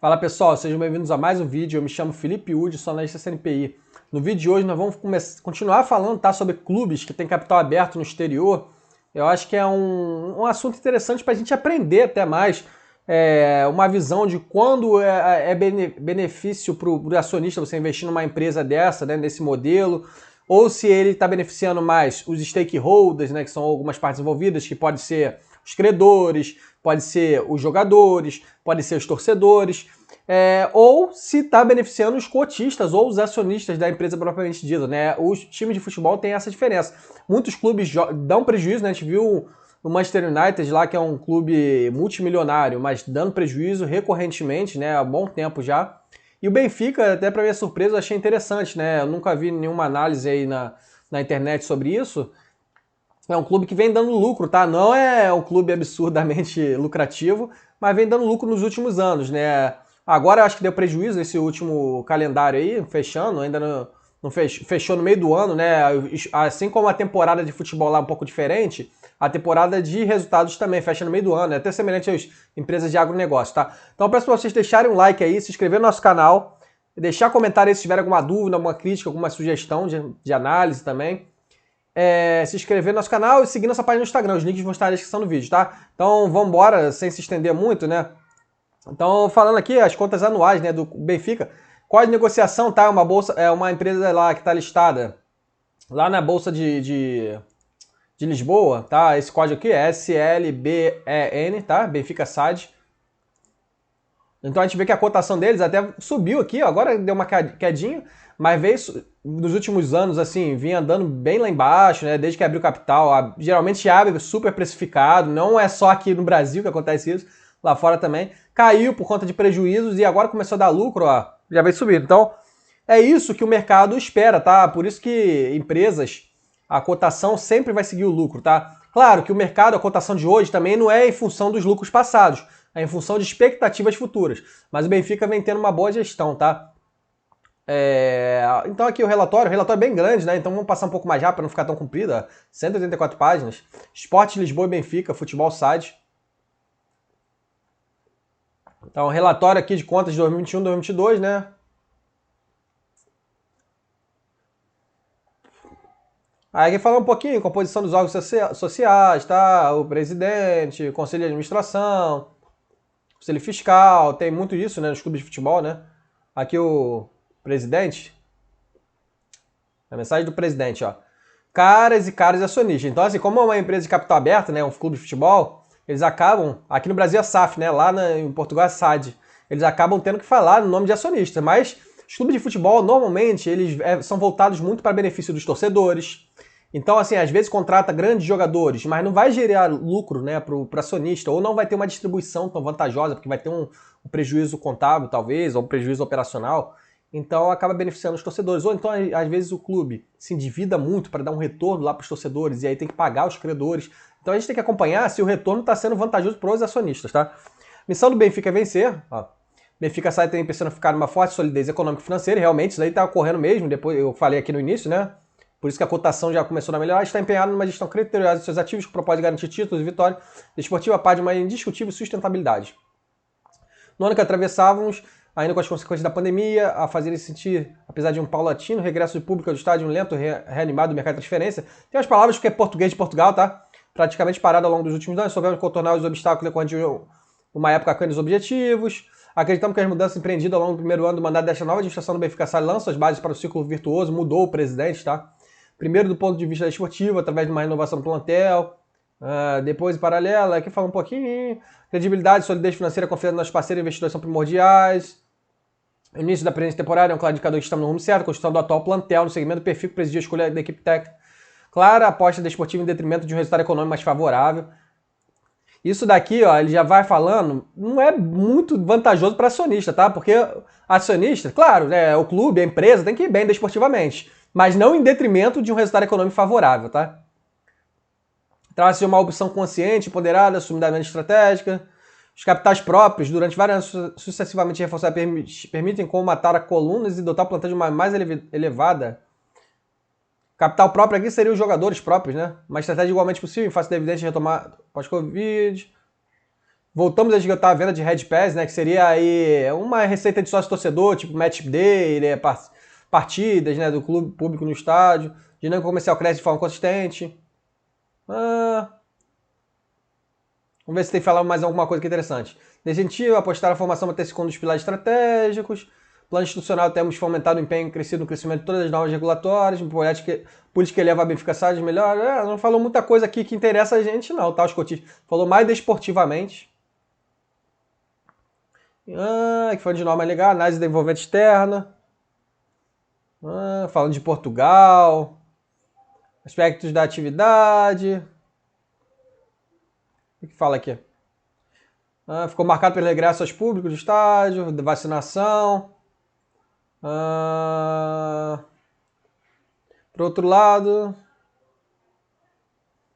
Fala pessoal, sejam bem-vindos a mais um vídeo. Eu me chamo Felipe Udi, sou analista CNPI. No vídeo de hoje nós vamos continuar falando, tá, sobre clubes que têm capital aberto no exterior. Eu acho que é um assunto interessante para a gente aprender até mais uma visão de quando é benefício para o acionista você investir numa empresa dessa, né, nesse modelo, ou se ele está beneficiando mais os stakeholders, né, que são algumas partes envolvidas, que pode ser os credores, pode ser os jogadores, pode ser os torcedores, ou se está beneficiando os cotistas ou os acionistas da empresa propriamente dita, né? Os times de futebol têm essa diferença. Muitos clubes dão prejuízo, né? A gente viu o Manchester United lá, que é um clube multimilionário, mas dando prejuízo recorrentemente, né? Há bom tempo já. E o Benfica, até para minha surpresa, eu achei interessante, né? Eu nunca vi nenhuma análise aí na internet sobre isso. É um clube que vem dando lucro, tá? Não é um clube absurdamente lucrativo, mas vem dando lucro nos últimos anos, né? Agora eu acho que deu prejuízo esse último calendário aí, fechando, ainda não fechou no meio do ano, né? Assim como a temporada de futebol lá é um pouco diferente, a temporada de resultados também fecha no meio do ano, é até semelhante às empresas de agronegócio, tá? Então eu peço para vocês deixarem um like aí, se inscrever no nosso canal, deixar comentário aí se tiver alguma dúvida, alguma crítica, alguma sugestão de análise também. Se inscrever no nosso canal e seguir nossa página no Instagram. Os links vão estar na descrição do vídeo, tá? Então vamos embora, sem se estender muito, né? Então, falando aqui, as contas anuais, né, do Benfica. Qual a negociação, tá? É uma empresa lá que está listada lá na Bolsa de Lisboa, tá? Esse código aqui é SLBEN, tá? Benfica SAD. Então a gente vê que a cotação deles até subiu aqui, ó, agora deu uma quedinha, mas veio nos últimos anos, assim, vinha andando bem lá embaixo, né? Desde que abriu capital. Geralmente abre super precificado, não é só aqui no Brasil que acontece isso, lá fora também. Caiu por conta de prejuízos e agora começou a dar lucro, ó, já veio subindo. Então é isso que o mercado espera, tá? Por isso que empresas, a cotação sempre vai seguir o lucro, tá? Claro que o mercado, a cotação de hoje também não é em função dos lucros passados, é em função de expectativas futuras. Mas o Benfica vem tendo uma boa gestão, tá? Então aqui o relatório é bem grande, né? Então vamos passar um pouco mais rápido para não ficar tão comprido. 184 páginas. Sport Lisboa e Benfica, Futebol SAD. Então relatório aqui de contas de 2021 e 2022, né? Aí aqui fala um pouquinho, composição dos órgãos sociais, tá? O presidente, conselho de administração, conselho fiscal, tem muito isso, né, nos clubes de futebol, né? Aqui o presidente, a mensagem do presidente, ó. Caras e caros acionistas. Então, assim, como é uma empresa de capital aberto, né, um clube de futebol, eles acabam, aqui no Brasil é SAF, né, lá em Portugal é SAD, eles acabam tendo que falar no nome de acionista, mas os clubes de futebol, normalmente, eles são voltados muito para benefício dos torcedores. Então, assim, às vezes contrata grandes jogadores, mas não vai gerar lucro, né, para o acionista, ou não vai ter uma distribuição tão vantajosa, porque vai ter um prejuízo contábil, talvez, ou um prejuízo operacional. Então, acaba beneficiando os torcedores. Ou então, às vezes, o clube se endivida muito para dar um retorno lá para os torcedores, e aí tem que pagar os credores. Então, a gente tem que acompanhar se o retorno está sendo vantajoso para os acionistas, tá? Missão do Benfica é vencer, ó. Benfica sai também pensando em ficar numa forte solidez econômica e financeira, realmente, isso daí está ocorrendo mesmo, depois eu falei aqui no início, né? Por isso que a cotação já começou a melhorar, está empenhado numa gestão criteriosa de seus ativos que propõe garantir títulos e vitórias desportiva a par de uma indiscutível sustentabilidade. No ano que atravessávamos, ainda com as consequências da pandemia, a fazer sentir, apesar de um paulatino regresso de público ao estádio, um lento reanimado do mercado de transferência, tem as palavras que é português de Portugal, tá? Praticamente parado ao longo dos últimos anos, soubemos contornar os obstáculos decorrentes de uma época aquém dos objetivos. Acreditamos que as mudanças empreendidas ao longo do primeiro ano do mandato desta nova administração do Benfica lançam as bases para o ciclo virtuoso, mudou o presidente, tá? Primeiro do ponto de vista esportivo, através de uma renovação do plantel. Depois, em paralelo, aqui fala um pouquinho. Credibilidade, solidez financeira, confiança nos nossos parceiros e investidores são primordiais. Início da presente temporada é um claro indicador que estamos no rumo certo. Construção do atual plantel no segmento do perfil que presidia a escolha da equipe técnica. Clara aposta desportiva em detrimento de um resultado econômico mais favorável. Isso daqui, ó, ele já vai falando, não é muito vantajoso para acionista, tá? Porque acionista, claro, né, o clube, a empresa tem que ir bem desportivamente, mas não em detrimento de um resultado econômico favorável, tá? Trata-se de uma opção consciente, ponderada, assumidamente estratégica. Os capitais próprios, durante vários anos sucessivamente reforçados, permitem colmatar a colunas e dotar o plantel de uma mais elevada. Capital próprio aqui seriam os jogadores próprios, né? Uma estratégia igualmente possível em face da evidente retomada pós-Covid. Voltamos a esgotar a venda de Red Pass, né? Que seria aí uma receita de sócio-torcedor, tipo match day, né, partidas, né, do clube público no estádio. Dinâmica comercial cresce de forma consistente. Vamos ver se tem que falar mais alguma coisa que é interessante. Incentivo, apostar na formação manter-se como um dos pilares estratégicos. Plano institucional, temos fomentado o empenho crescido no crescimento de todas as normas regulatórias. Política que eleva a bonificação melhor. Não falou muita coisa aqui que interessa a gente, não, tá? Os cotistas. Falou mais desportivamente. Que foi de norma legal. Análise da envolvente externa. Falando de Portugal. Aspectos da atividade. O que fala aqui? Ficou marcado pelo regresso aos públicos do estádio, da vacinação. Por outro lado,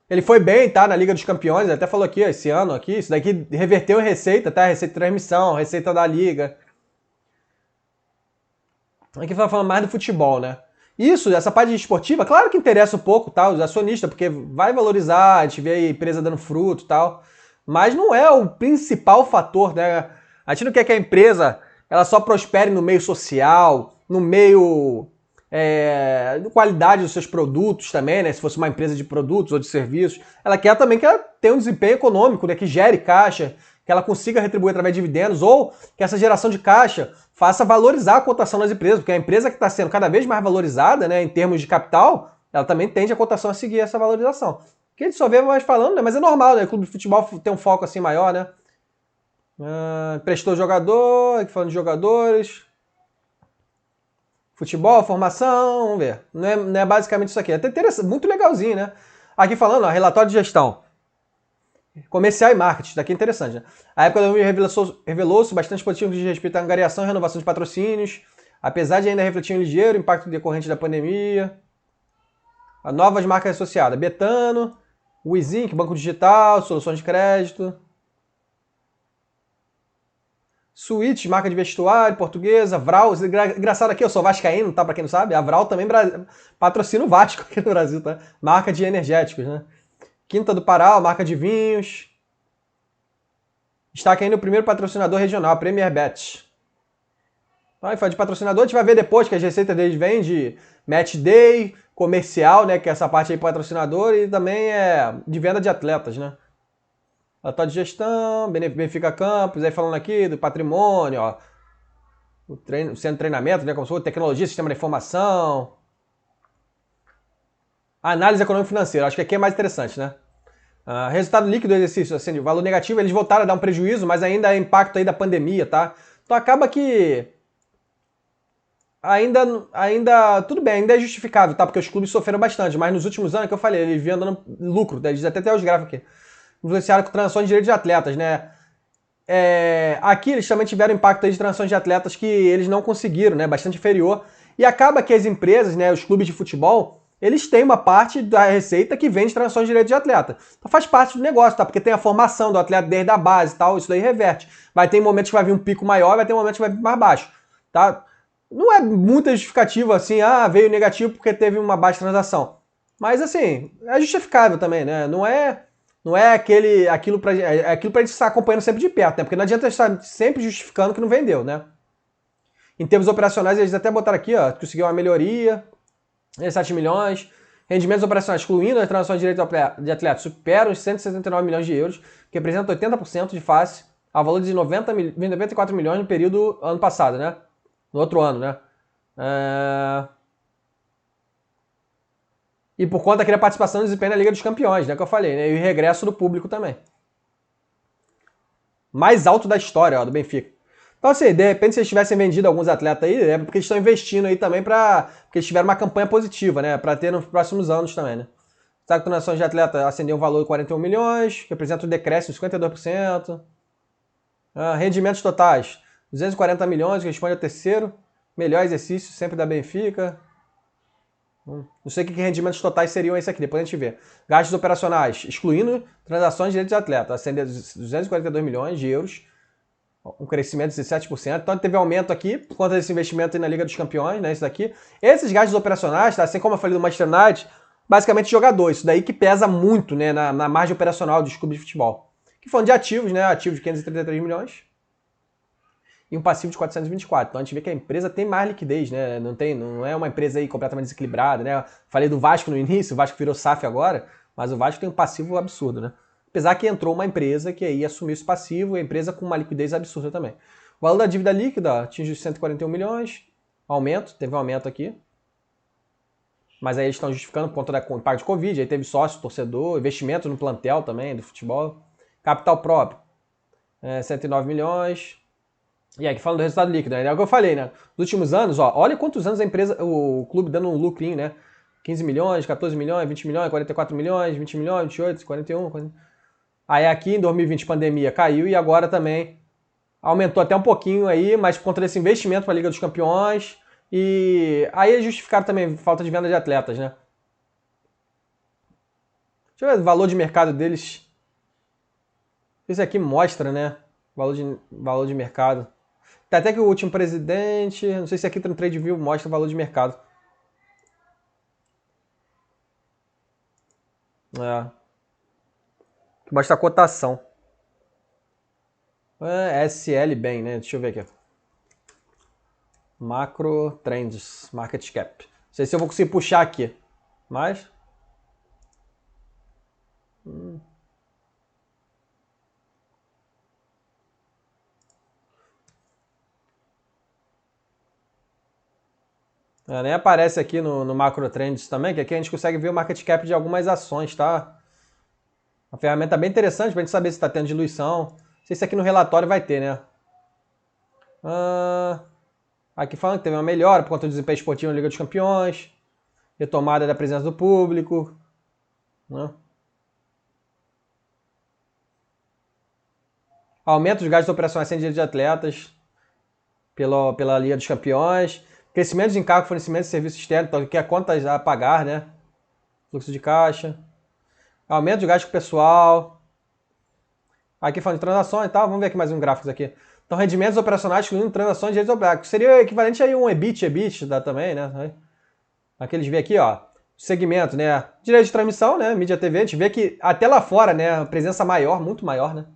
ele foi bem, tá? Na Liga dos Campeões, ele até falou aqui, esse ano aqui, isso daqui reverteu em receita, tá? Receita de transmissão, receita da Liga. Aqui tá falando mais do futebol, né? Isso, essa parte esportiva, claro que interessa um pouco, tá? Os acionistas, porque vai valorizar, a gente vê a empresa dando fruto e tal, mas não é o principal fator, né? A gente não quer que a empresa ela só prospere no meio social, no meio de qualidade dos seus produtos também, né? Se fosse uma empresa de produtos ou de serviços, ela quer também que ela tenha um desempenho econômico, né? Que gere caixa, que ela consiga retribuir através de dividendos, ou que essa geração de caixa faça valorizar a cotação das empresas, porque a empresa que está sendo cada vez mais valorizada, né, em termos de capital, ela também tende a cotação a seguir essa valorização. Que a gente só vê mais falando, né, mas é normal, né, o clube de futebol tem um foco assim maior, né. Prestou jogador, aqui falando de jogadores. Futebol, formação, vamos ver. Não é basicamente isso aqui. É até interessante, muito legalzinho, né. Aqui falando, ó, relatório de gestão. Comercial e marketing, isso daqui é interessante, né? A época da revelou-se bastante positivo de respeito à angariação e renovação de patrocínios, apesar de ainda refletir um ligeiro impacto decorrente da pandemia. As novas marcas associadas, Betano, Wizink, Banco Digital, Soluções de Crédito. Switch, marca de vestuário, portuguesa, Vral. Engraçado aqui, eu sou vascaíno, tá? Pra quem não sabe, a Vral também patrocina o Vasco aqui no Brasil, tá? Marca de energéticos, né? Quinta do Pará, marca de vinhos. Destaque ainda o primeiro patrocinador regional, a Premier Bet. Aí foi de patrocinador, a gente vai ver depois que as receitas deles vêm de Match Day, comercial, né, que é essa parte aí patrocinador, e também é de venda de atletas, né. Relatório de gestão, Benfica Campos, aí falando aqui do patrimônio, ó. O centro de treinamento, né, como se fosse tecnologia, sistema de informação. A análise econômico-financeira, acho que aqui é mais interessante, né? Resultado líquido do exercício, assim, o valor negativo, eles voltaram a dar um prejuízo, mas ainda é impacto aí da pandemia, tá? Então acaba que ainda tudo bem, ainda é justificável, tá? Porque os clubes sofreram bastante, mas nos últimos anos, que eu falei, eles vinham dando lucro, eles até tem os gráficos aqui. Influenciaram com transações de direitos de atletas, né? Aqui eles também tiveram impacto aí de transações de atletas que eles não conseguiram, né? Bastante inferior. E acaba que as empresas, né, os clubes de futebol, eles têm uma parte da receita que vem de transações de direitos de atleta. Então faz parte do negócio, tá? Porque tem a formação do atleta desde a base e tal, isso daí reverte. Vai ter momentos que vai vir um pico maior, vai ter momentos que vai vir mais baixo, tá? Não é muita justificativa assim, veio negativo porque teve uma baixa transação. Mas assim, é justificável também, né? Não é aquilo pra gente estar acompanhando sempre de perto, né? Porque não adianta estar sempre justificando que não vendeu, né? Em termos operacionais, eles até botaram aqui, ó, conseguiu uma melhoria, 7 milhões. Rendimentos operacionais, excluindo as transações de direito de atleta, superam os 179 milhões de euros, que representa 80% de face ao valor de 94 milhões no período ano passado, né? No outro ano, né? E por conta daquela participação no desempenho na Liga dos Campeões, né? Que eu falei, né? E o regresso do público também. Mais alto da história, ó, do Benfica. Então, assim, de repente, se eles tivessem vendido alguns atletas aí, é porque eles estão investindo aí também porque eles tiveram uma campanha positiva, né? Para ter nos próximos anos também, né? Sabe que a donação de atleta ascendeu um valor de 41 milhões, representa um decréscimo de 52%. Rendimentos totais, 240 milhões, que responde ao terceiro. Melhor exercício sempre da Benfica. Não sei que rendimentos totais seriam esse aqui, depois a gente vê. Gastos operacionais, excluindo transações de direitos de atleta, ascendeu 242 milhões de euros, um crescimento de 17%. Então teve aumento aqui por conta desse investimento aí na Liga dos Campeões, né? Isso daqui. Esses gastos operacionais, tá? Assim como eu falei do Manchester United, basicamente jogador. Isso daí que pesa muito, né, na margem operacional dos clubes de futebol. E falando de ativos, né? Ativos de 533 milhões e um passivo de 424. Então a gente vê que a empresa tem mais liquidez, né? Não é uma empresa aí completamente desequilibrada, né? Falei do Vasco no início, o Vasco virou SAF agora, mas o Vasco tem um passivo absurdo, né? Apesar que entrou uma empresa que aí assumiu esse passivo, a empresa com uma liquidez absurda também. O valor da dívida líquida atingiu 141 milhões, teve um aumento aqui. Mas aí eles estão justificando por conta da impacto de Covid, aí teve sócio, torcedor, investimento no plantel também, do futebol. Capital próprio, 109 milhões. E aí, falando do resultado líquido, né? É o que eu falei, né? Nos últimos anos, ó, olha quantos anos a empresa, o clube dando um lucrinho, né? 15 milhões, 14 milhões, 20 milhões, 44 milhões, 20 milhões, 28, 41, 40. Aí aqui em 2020, pandemia, caiu e agora também aumentou até um pouquinho aí, mas por conta desse investimento para a Liga dos Campeões. E aí eles justificaram também falta de venda de atletas, né? Deixa eu ver o valor de mercado deles. Isso aqui mostra, né? Valor de mercado. Tá até que o último presidente, não sei se aqui no TradeView mostra o valor de mercado. Mostra a cotação. SL bem, né? Deixa eu ver aqui. Macro Trends, Market Cap. Não sei se eu vou conseguir puxar aqui, mas... nem aparece aqui no Macro Trends também, que aqui a gente consegue ver o market cap de algumas ações, tá? Uma ferramenta bem interessante pra gente saber se está tendo diluição. Não sei se aqui no relatório vai ter, né? Aqui falando que teve uma melhora por conta do desempenho esportivo na Liga dos Campeões, retomada da presença do público, né? Aumento dos gastos operacionais sem dinheiro de atletas pela Liga dos Campeões, crescimento de encargo, fornecimento de serviços externos, então, que é contas a pagar, né? Fluxo de caixa, aumento de gasto pessoal. Aqui falando de transações e tal, vamos ver aqui mais um gráfico aqui. Então, rendimentos operacionais excluindo transações de direitos operacionais, seria equivalente a um EBITDA também, né? Aqui eles vê aqui, ó, segmento, né? Direito de transmissão, né? Mídia TV, a gente vê que até lá fora, né? A presença maior, muito maior, né?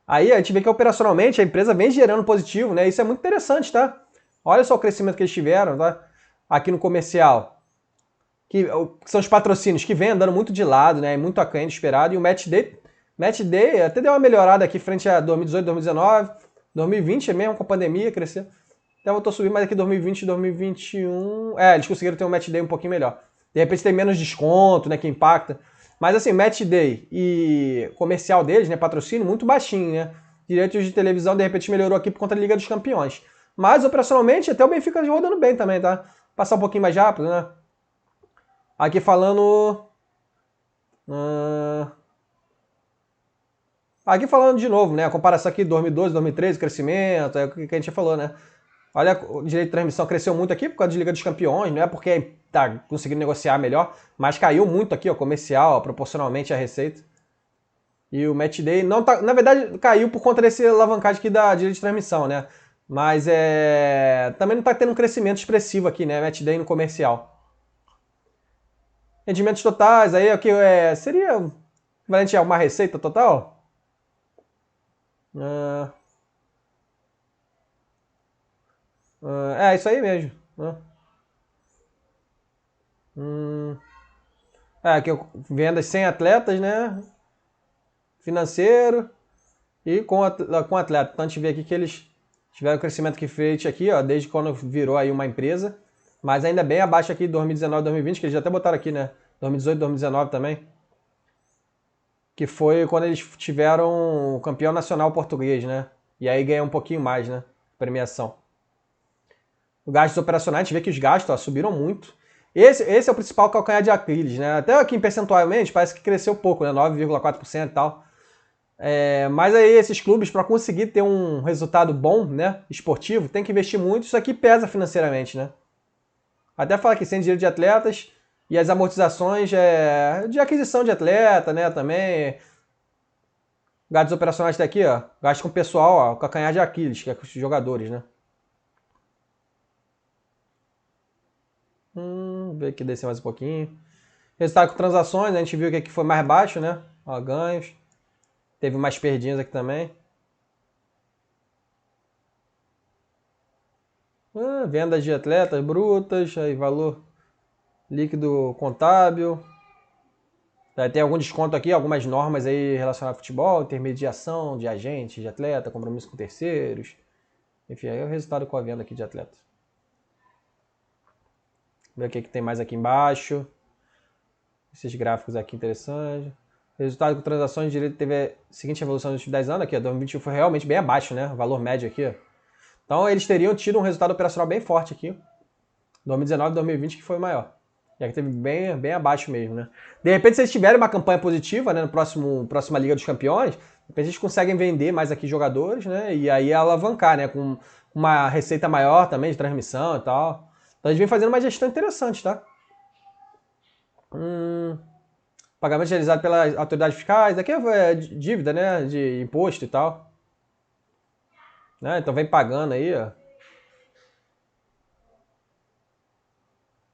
Aí a gente vê que operacionalmente a empresa vem gerando positivo, né? Isso é muito interessante, tá? Olha só o crescimento que eles tiveram, tá? Aqui no comercial. Que são os patrocínios que vem andando muito de lado, né? Muito aquém do esperado. E o Match Day até deu uma melhorada aqui frente a 2018, 2019. 2020 é mesmo com a pandemia, cresceu. Até voltou a subir, mas aqui 2020 e 2021... eles conseguiram ter um Match Day um pouquinho melhor. De repente tem menos desconto, né? Que impacta. Mas assim, Match Day e comercial deles, né? Patrocínio, muito baixinho, né? Direitos de televisão, de repente, melhorou aqui por conta da Liga dos Campeões. Mas, operacionalmente, até o Benfica rodando bem também, tá? Passar um pouquinho mais rápido, né? Aqui falando... Aqui falando de novo, né? A comparação aqui 2012, 2013, crescimento, é o que a gente já falou, né? Olha, o direito de transmissão cresceu muito aqui por causa da Liga dos Campeões, não é porque tá conseguindo negociar melhor, mas caiu muito aqui, ó, comercial, ó, proporcionalmente à receita. E o Match Day não tá, na verdade, caiu por conta desse alavancagem aqui da direito de transmissão, né? Mas também não tá tendo um crescimento expressivo aqui, né? Match Day no comercial. Rendimentos totais, aí aqui seria equivalente a uma receita total? É isso aí mesmo, né? Aqui vendas sem atletas, né? Financeiro e com atleta. Então a gente vê aqui que eles tiveram o crescimento que fez aqui, ó, desde quando virou aí uma empresa, mas ainda bem abaixo aqui de 2019, 2020, que eles já até botaram aqui, né? 2018, 2019 também. Que foi quando eles tiveram o campeão nacional português, né? E aí ganhou um pouquinho mais, né? Premiação. Os gastos operacionais, a gente vê que os gastos ó, subiram muito. Esse é o principal calcanhar de Aquiles, né? Até aqui percentualmente parece que cresceu pouco, né? 9,4% e tal. Mas aí esses clubes, para conseguir ter um resultado bom, né? Esportivo, tem que investir muito. Isso aqui pesa financeiramente, né? Até falar que sem dinheiro de atletas e as amortizações de aquisição de atleta, né? Também. Gastos operacionais tá aqui, ó. Gasto com o pessoal, ó. O calcanhar de Aquiles, que é com os jogadores, né? Ver aqui descer mais um pouquinho. Resultado com transações, né? A gente viu que aqui foi mais baixo, né? Ó, ganhos. Teve umas perdinhas aqui também. Vendas de atletas brutas, aí valor líquido contábil. Tem algum desconto aqui, algumas normas aí relacionadas ao futebol, intermediação de agentes, de atleta, compromisso com terceiros. Enfim, aí é o resultado com a venda aqui de atletas. Ver o que tem mais aqui embaixo. Esses gráficos aqui interessantes. Resultado com transações de direito teve a seguinte evolução nos últimos 10 anos. Aqui, 2021 foi realmente bem abaixo, né? O valor médio aqui. Então eles teriam tido um resultado operacional bem forte aqui. 2019 e 2020 que foi o maior. E aqui teve bem abaixo mesmo, né? De repente, se eles tiverem uma campanha positiva, né, no próxima Liga dos Campeões, de repente eles conseguem vender mais aqui jogadores, né? E aí alavancar, né? Com uma receita maior também de transmissão e tal. Então eles vêm fazendo uma gestão interessante, tá? Pagamento realizado pelas autoridades fiscais. Aqui é dívida, né? De imposto e tal. Né? Então vem pagando aí, ó.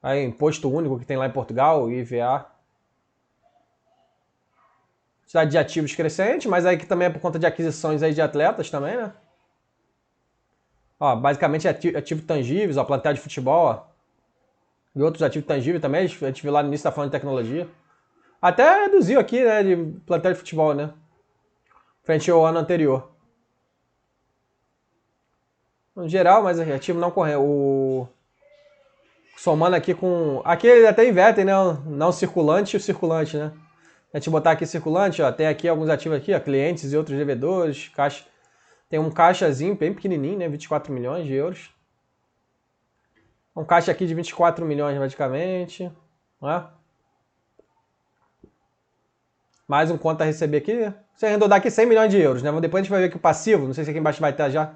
Aí, imposto único que tem lá em Portugal, o IVA. Quantidade de ativos crescente, mas aí que também é por conta de aquisições aí de atletas também, né? Ó, basicamente ativos tangíveis, ó, plantel de futebol, ó. E outros ativos tangíveis também, a gente viu lá no início, tá falando de tecnologia. Até reduziu aqui, né, de plantel de futebol, né? Frente ao ano anterior. No geral, mas ativo não correu. Somando aqui com... Aqui eles até invertem, né? Não circulante e o circulante, né? A gente botar aqui circulante, ó, tem aqui alguns ativos aqui, ó, clientes e outros devedores, caixa. Tem um caixazinho bem pequenininho, né? 24 milhões de euros. Um caixa aqui de 24 milhões, praticamente. Né? Mais um conta a receber aqui. Você arredondar aqui 100 milhões de euros, né? Mas depois a gente vai ver que o passivo, não sei se aqui embaixo vai estar já.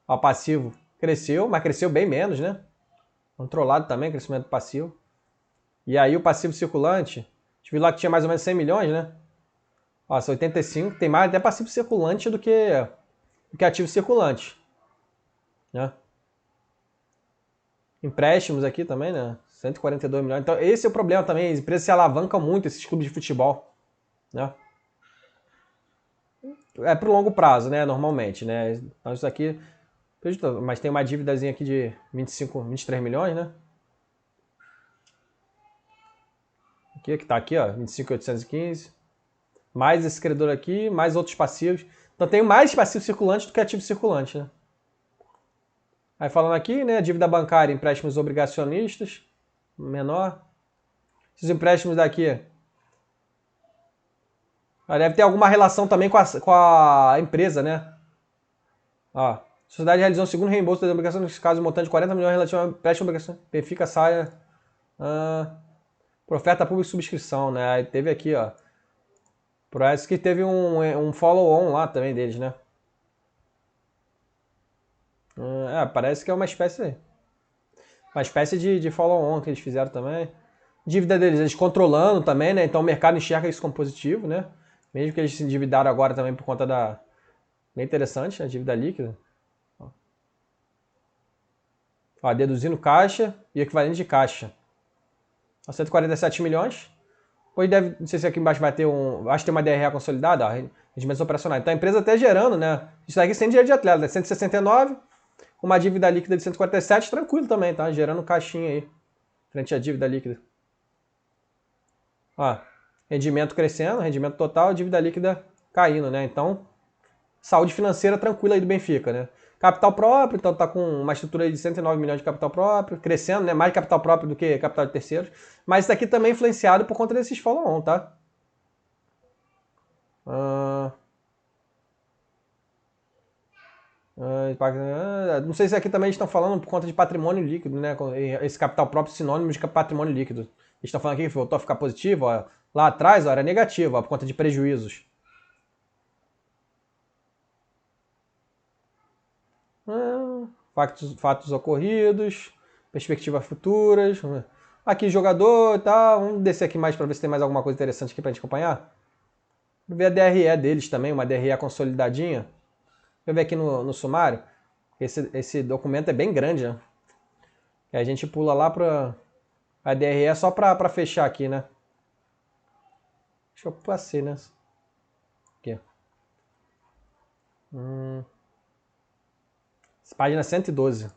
Ó, o passivo cresceu, mas cresceu bem menos, né? Controlado também, crescimento passivo. E aí o passivo circulante, a gente viu lá que tinha mais ou menos 100 milhões, né? Ó, são 85, tem mais até passivo circulante do que ativo circulante. Né? Empréstimos aqui também, né? 142 milhões. Então esse é o problema também, as empresas se alavancam muito, esses clubes de futebol. Né? É pro longo prazo, né? Normalmente, né? Então isso aqui... Mas tem uma dívidazinha aqui de 23 milhões, né? Aqui, que tá aqui, ó, 25.815. Mais esse credor aqui, mais outros passivos. Então tem mais passivo circulante do que ativo circulante, né? Aí falando aqui, né, dívida bancária, empréstimos obrigacionistas, menor. Esses empréstimos daqui, deve ter alguma relação também com a empresa, né? Ó, a sociedade realizou um segundo reembolso das obrigações, nesse caso, um montante de 40 milhões relativo ao empréstimo obrigação. Benfica saia por oferta pública e subscrição, né? Aí teve aqui, ó. Parece que teve um follow-on lá também deles, né? Parece que é uma espécie de follow-on que eles fizeram também. Dívida deles, eles controlando também, né? Então o mercado enxerga isso como positivo, né? Mesmo que eles se endividaram agora também por conta da... Bem interessante, né? Dívida líquida. Ó, deduzindo caixa e equivalente de caixa. 147 milhões. Depois deve, não sei se aqui embaixo vai ter acho que tem uma DRE consolidada, ó, rendimentos operacionais. Então a empresa até gerando, né? Isso aqui sem dinheiro de atleta, né? 169, com uma dívida líquida de 147, tranquilo também, tá? Gerando caixinha aí, frente à dívida líquida. Ó, rendimento crescendo, rendimento total, dívida líquida caindo, né? Então, saúde financeira tranquila aí do Benfica, né? Capital próprio, então tá com uma estrutura de 109 milhões de capital próprio, crescendo, né? Mais capital próprio do que capital de terceiros. Mas isso daqui também é influenciado por conta desses follow-on, tá? Não sei se aqui também estão falando por conta de patrimônio líquido, né? Esse capital próprio sinônimo de patrimônio líquido. Eles estão falando aqui que voltou a ficar positivo, ó. Lá atrás ó, era negativo, ó, por conta de prejuízos. Fatos ocorridos, perspectivas futuras. Aqui jogador e tal. Vamos descer aqui mais para ver se tem mais alguma coisa interessante aqui para a gente acompanhar. Vou ver a DRE deles também, uma DRE consolidadinha. Deixa eu ver aqui no sumário. Esse documento é bem grande, né? E a gente pula lá para a DRE só para fechar aqui, né? Deixa eu passar, né? Aqui. Página 112.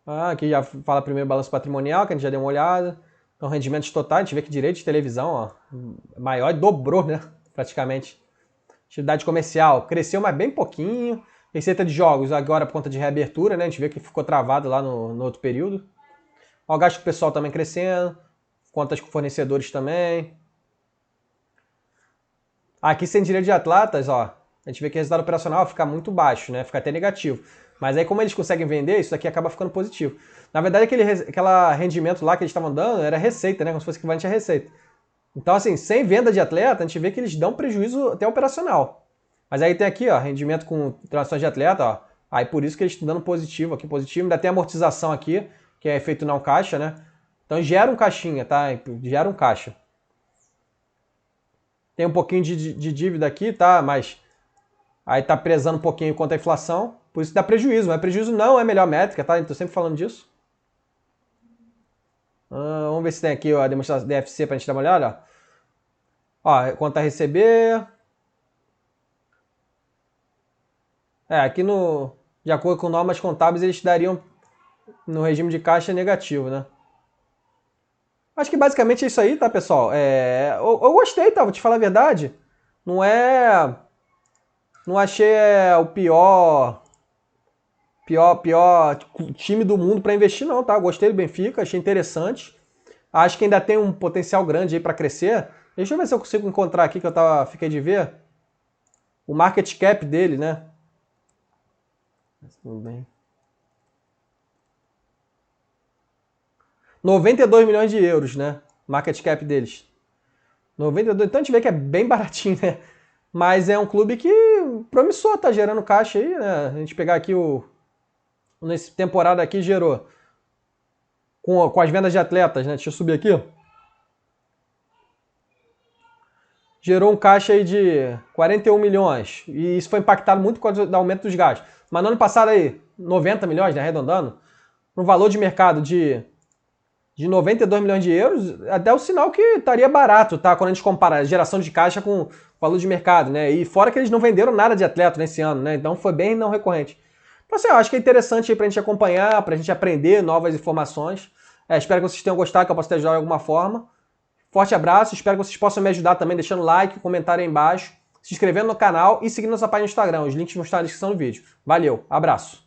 Aqui já fala primeiro balanço patrimonial, que a gente já deu uma olhada. Então, rendimentos totais, a gente vê que direito de televisão, ó, maior, dobrou, né? Praticamente. Atividade comercial cresceu, mas bem pouquinho. Receita de jogos, agora por conta de reabertura, né? A gente vê que ficou travado lá no outro período. Ó, o gasto pessoal também crescendo. Contas com fornecedores também. Aqui, sem direito de atletas, ó, a gente vê que o resultado operacional fica muito baixo, né? Fica até negativo. Mas aí, como eles conseguem vender, isso aqui acaba ficando positivo. Na verdade, aquele rendimento lá que eles estavam dando era receita, né? Como se fosse equivalente à receita. Então, assim, sem venda de atleta, a gente vê que eles dão prejuízo até operacional. Mas aí tem aqui, ó, rendimento com transações de atleta, ó. Aí por isso que eles estão dando positivo aqui, positivo. Ainda tem amortização aqui, que é efeito não caixa, né? Então gera um caixinha, tá? Gera um caixa. Tem um pouquinho de dívida aqui, tá? Mas aí tá prezando um pouquinho contra a inflação. Por isso dá prejuízo. Mas prejuízo não é a melhor métrica, tá? Eu tô sempre falando disso. Vamos ver se tem aqui ó, a demonstração DFC pra gente dar uma olhada. Ó, quanto a receber. Aqui de acordo com normas contábeis, eles dariam no regime de caixa negativo, né? Acho que basicamente é isso aí, tá, pessoal? Eu gostei, tá? Vou te falar a verdade. Não achei o pior time do mundo para investir, não, tá? Gostei do Benfica, achei interessante. Acho que ainda tem um potencial grande aí para crescer. Deixa eu ver se eu consigo encontrar aqui, que fiquei de ver. O market cap dele, né? Tudo bem. 92 milhões de euros, né? Market cap deles. 92, então a gente vê que é bem baratinho, né? Mas é um clube que promissor, tá gerando caixa aí, né? A gente pegar aqui nesse temporada aqui gerou com as vendas de atletas, né? Deixa eu subir aqui. Gerou um caixa aí de 41 milhões. E isso foi impactado muito com o aumento dos gastos. Mas no ano passado aí, 90 milhões, né? Arredondando, um valor de mercado de 92 milhões de euros, até o sinal que estaria barato, tá? Quando a gente compara a geração de caixa com o valor de mercado, né? E fora que eles não venderam nada de atleta nesse ano, né? Então foi bem não recorrente. Então, assim, eu acho que é interessante aí pra gente acompanhar, pra gente aprender novas informações. Espero que vocês tenham gostado, que eu possa te ajudar de alguma forma. Forte abraço, espero que vocês possam me ajudar também deixando like, comentário aí embaixo, se inscrevendo no canal e seguindo nossa página no Instagram. Os links vão estar na descrição do vídeo. Valeu, abraço!